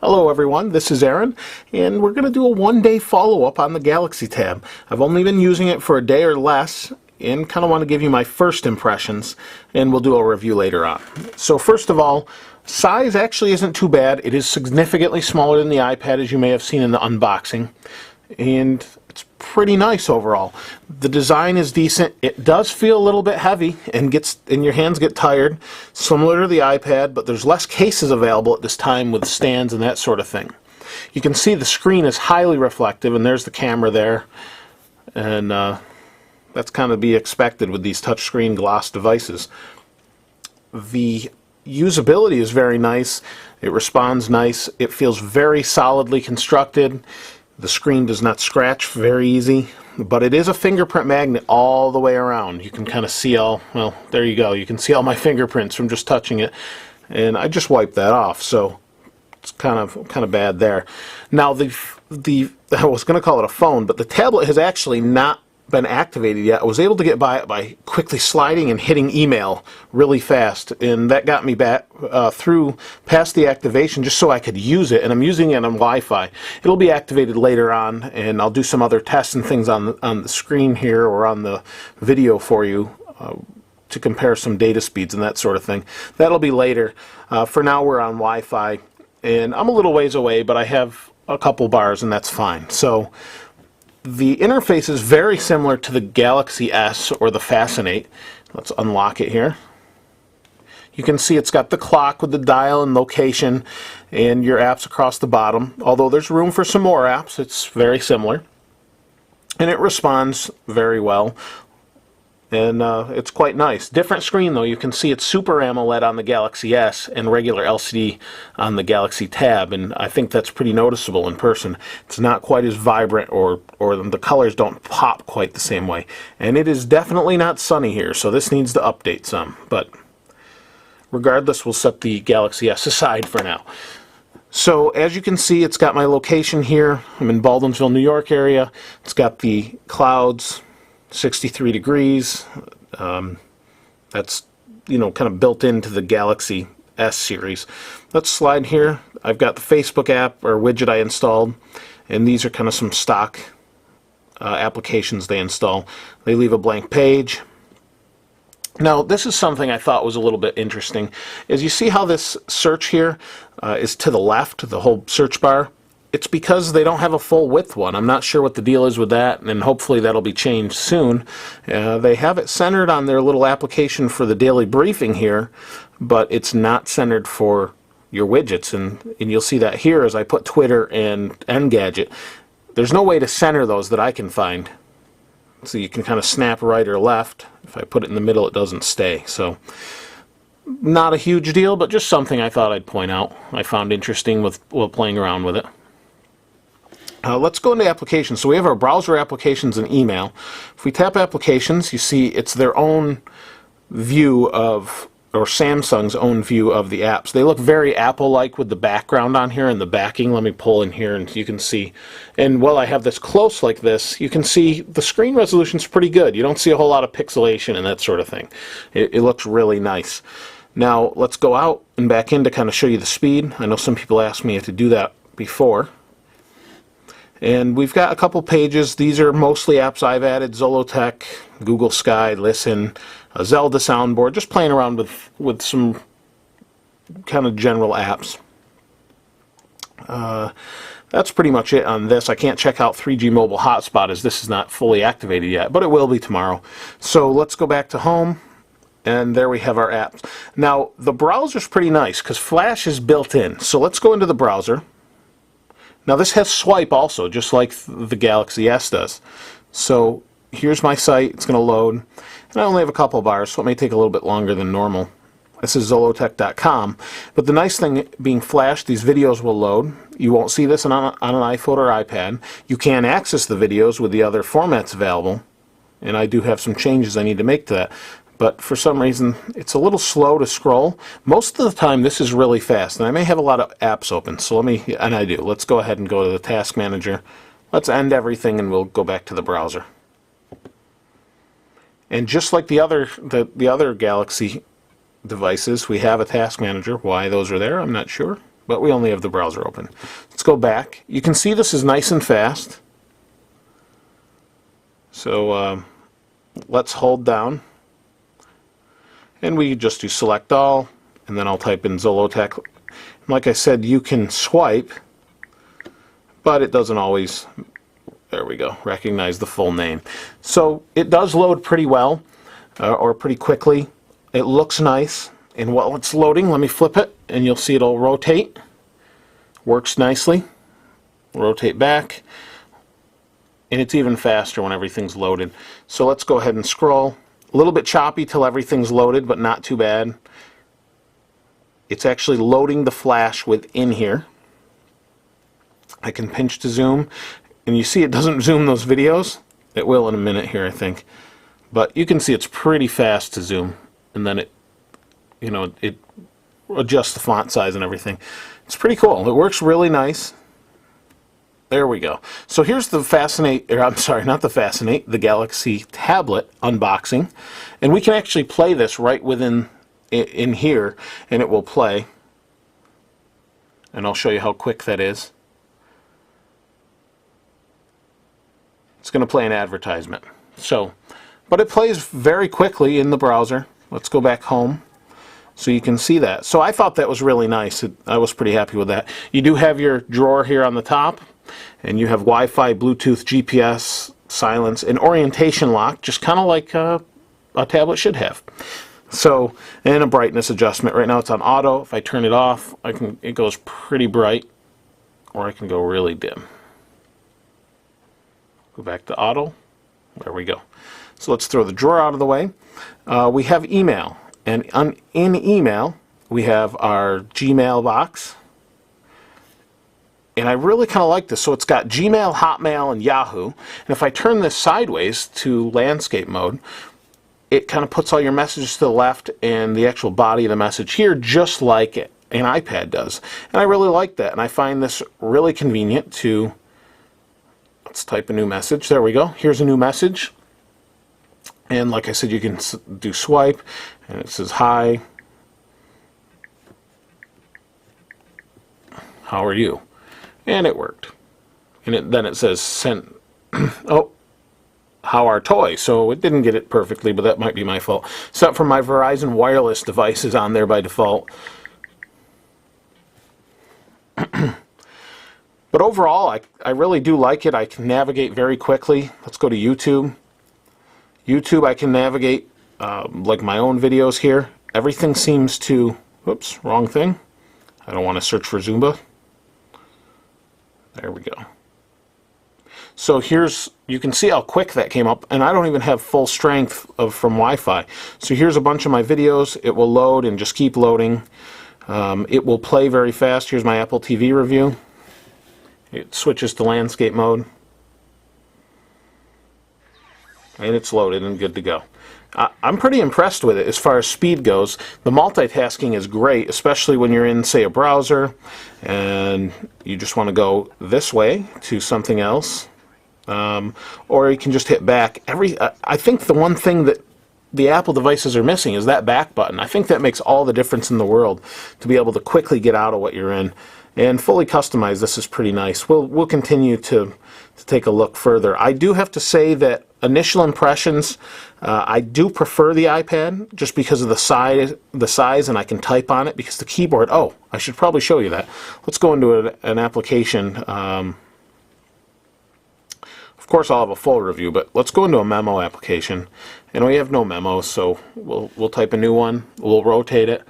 Hello everyone, this is Aaron, and we're going to do a one-day follow-up on the Galaxy Tab. I've only been using it for a day or less, and kind of want to give you my first impressions, and we'll do a review later on. So first of all, size actually isn't too bad. It is significantly smaller than the iPad, as you may have seen in the unboxing, and it's pretty nice overall. The design is decent. It does feel a little bit heavy and your hands get tired, similar to the iPad, but there's less cases available at this time with stands and that sort of thing. You can see the screen is highly reflective, and there's the camera there, and that's kind of to be expected with these touchscreen gloss devices. The usability is very nice. It responds nice. It feels very solidly constructed. The screen does not scratch very easy, but it is a fingerprint magnet all the way around. You can kind of see all, well, there you go. You can see all my fingerprints from just touching it, and I just wiped that off, so it's kind of bad there. Now I was going to call it a phone, but the tablet has actually not been activated yet. I was able to get by it by quickly sliding and hitting email really fast, and that got me back through past the activation just so I could use it, and I'm using it on Wi-Fi. It'll be activated later on, and I'll do some other tests and things on the screen here or on the video for you to compare some data speeds and that sort of thing. That'll be later. For now we're on Wi-Fi, and I'm a little ways away, but I have a couple bars and that's fine. So the interface is very similar to the Galaxy S or the Fascinate. Let's unlock it here. You can see it's got the clock with the dial and location and your apps across the bottom. Although there's room for some more apps, it's very similar. And it responds very well. And it's quite nice. Different screen though. You can see it's Super AMOLED on the Galaxy S and regular LCD on the Galaxy Tab, and I think that's pretty noticeable in person. It's not quite as vibrant, or the colors don't pop quite the same way. And it is definitely not sunny here, so this needs to update some. But regardless, we'll set the Galaxy S aside for now. So as you can see, it's got my location here. I'm in Baldwinsville, New York area. It's got the clouds. 63 degrees. That's, kind of built into the Galaxy S series. Let's slide here. I've got the Facebook app or widget I installed, and these are kind of some stock applications they install. They leave a blank page. Now, this is something I thought was a little bit interesting. As you see how this search here is to the left, the whole search bar. It's because they don't have a full width one. I'm not sure what the deal is with that, and hopefully that'll be changed soon. They have it centered on their little application for the daily briefing here, but it's not centered for your widgets, and you'll see that here as I put Twitter and Engadget. There's no way to center those that I can find. So you can kind of snap right or left. If I put it in the middle, it doesn't stay. So not a huge deal, but just something I thought I'd point out. I found interesting while playing around with it. Let's go into applications. So we have our browser applications and email. If we tap applications, you see it's their own view of, or Samsung's own view of the apps. They look very Apple-like with the background on here and the backing. Let me pull in here and you can see. And while I have this close like this, you can see the screen resolution's pretty good. You don't see a whole lot of pixelation and that sort of thing. It looks really nice. Now let's go out and back in to kind of show you the speed. I know some people asked me to do that before. And we've got a couple pages. These are mostly apps I've added: Zollotech, Google Sky, Listen, a Zelda soundboard, just playing around with some kind of general apps. That's pretty much it on this. I can't check out 3G mobile hotspot as this is not fully activated yet, but it will be tomorrow. So let's go back to home, and there we have our apps. Now the browser's pretty nice because Flash is built in. So let's go into the browser. Now this has swipe also, just like the Galaxy S does. So here's my site. It's going to load. And I only have a couple bars, so it may take a little bit longer than normal. This is zollotech.com. But the nice thing being Flash, these videos will load. You won't see this on an iPhone or iPad. You can access the videos with the other formats available. And I do have some changes I need to make to that. But for some reason, it's a little slow to scroll. Most of the time, this is really fast, and I may have a lot of apps open, so and I do. Let's go ahead and go to the Task Manager. Let's end everything, and we'll go back to the browser. And just like the other Galaxy devices, we have a task manager. Why those are there, I'm not sure, but we only have the browser open. Let's go back. You can see this is nice and fast. So let's hold down, and we just do select all, and then I'll type in zollotech. And like I said, you can swipe, but it doesn't always, there we go, recognize the full name. So it does load pretty well, or pretty quickly. It looks nice, and while it's loading, let me flip it, and you'll see it'll rotate. Works nicely. Rotate back, and it's even faster when everything's loaded. So let's go ahead and scroll. A little bit choppy till everything's loaded, but not too bad. It's actually loading the flash within here. I can pinch to zoom, and you see it doesn't zoom those videos. It will in a minute here, I think. But you can see it's pretty fast to zoom, and then it adjusts the font size and everything. It's pretty cool. It works really nice. There we go. So here's the the Galaxy tablet unboxing, and we can actually play this right within in here, and it will play. And I'll show you how quick that is. It's going to play an advertisement. So, but it plays very quickly in the browser. Let's go back home so you can see that. So I thought that was really nice. I was pretty happy with that. You do have your drawer here on the top, and you have Wi-Fi, Bluetooth, GPS, silence, and orientation lock, just kind of like a tablet should have. So, and a brightness adjustment. Right now it's on auto. If I turn it off, it goes pretty bright, or I can go really dim. Go back to auto. There we go. So let's throw the drawer out of the way. We have email, and in email we have our Gmail box. And I really kind of like this. So it's got Gmail, Hotmail, and Yahoo. And if I turn this sideways to landscape mode, it kind of puts all your messages to the left and the actual body of the message here, just like an iPad does. And I really like that. And I find this really convenient to, let's type a new message. There we go. Here's a new message. And like I said, you can do swipe, and it says, hi, how are you? And it worked. And then it says, send, oh, how are toy? So it didn't get it perfectly, but that might be my fault. Except for my Verizon wireless device is on there by default. But overall, I really do like it. I can navigate very quickly. Let's go to YouTube. YouTube, I can navigate like my own videos here. Everything seems to, whoops, wrong thing. I don't want to search for Zumba. There we go. So you can see how quick that came up, and I don't even have full strength from Wi-Fi. So here's a bunch of my videos. It will load and just keep loading. It will play very fast. Here's my Apple TV review. It switches to landscape mode. And it's loaded and good to go. I'm pretty impressed with it as far as speed goes. The multitasking is great, especially when you're in, say, a browser and you just want to go this way to something else. Or you can just hit back. I think the one thing that the Apple devices are missing is that back button. I think that makes all the difference in the world to be able to quickly get out of what you're in. And fully customized, this is pretty nice. We'll continue to take a look further. I do have to say that initial impressions, I do prefer the iPad just because of the size, and I can type on it because the keyboard. Oh, I should probably show you that. Let's go into an application. Of course, I'll have a full review, but let's go into a memo application, and we have no memos, so we'll type a new one. We'll rotate it.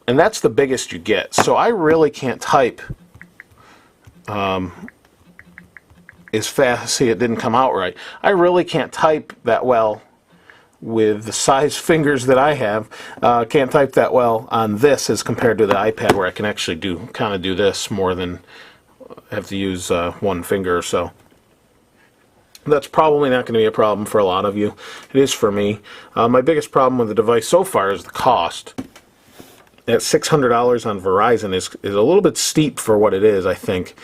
And that's the biggest you get. So I really can't type as fast. See, it didn't come out right. I really can't type that well with the size fingers that I have. Can't type that well on this as compared to the iPad, where I can actually kind of do this more than have to use one finger or so. That's probably not going to be a problem for a lot of you. It is for me. My biggest problem with the device so far is the cost. At $600 on Verizon is a little bit steep for what it is, I think.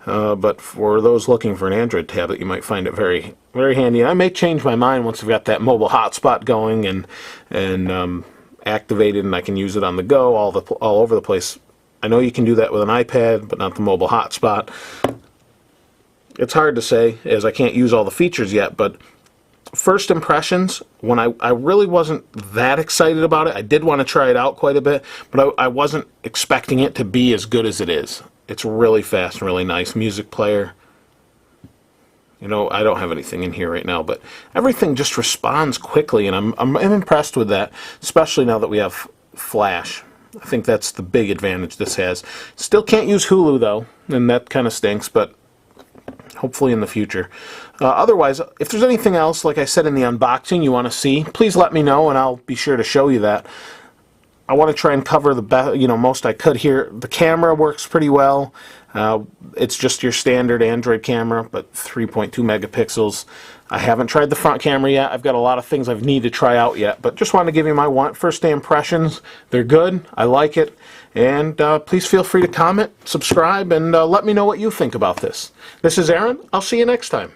but for those looking for an Android tablet, you might find it very, very handy. And I may change my mind once I've got that mobile hotspot going and activated, and I can use it on the go all over the place. I know you can do that with an iPad, but not the mobile hotspot. It's hard to say, as I can't use all the features yet, but first impressions, when I really wasn't that excited about it. I did want to try it out quite a bit, but I wasn't expecting it to be as good as it is. It's really fast and really nice. Music player. You know, I don't have anything in here right now, but everything just responds quickly, and I'm impressed with that, especially now that we have Flash. I think that's the big advantage this has. Still can't use Hulu, though, and that kind of stinks, but hopefully in the future. Otherwise, if there's anything else, like I said in the unboxing, you want to see, please let me know, and I'll be sure to show you that. I want to try and cover the most I could here. The camera works pretty well. It's just your standard Android camera, but 3.2 megapixels. I haven't tried the front camera yet. I've got a lot of things I need to try out yet, but just wanted to give you my first day impressions. They're good. I like it. And please feel free to comment, subscribe, and let me know what you think about this. This is Aaron. I'll see you next time.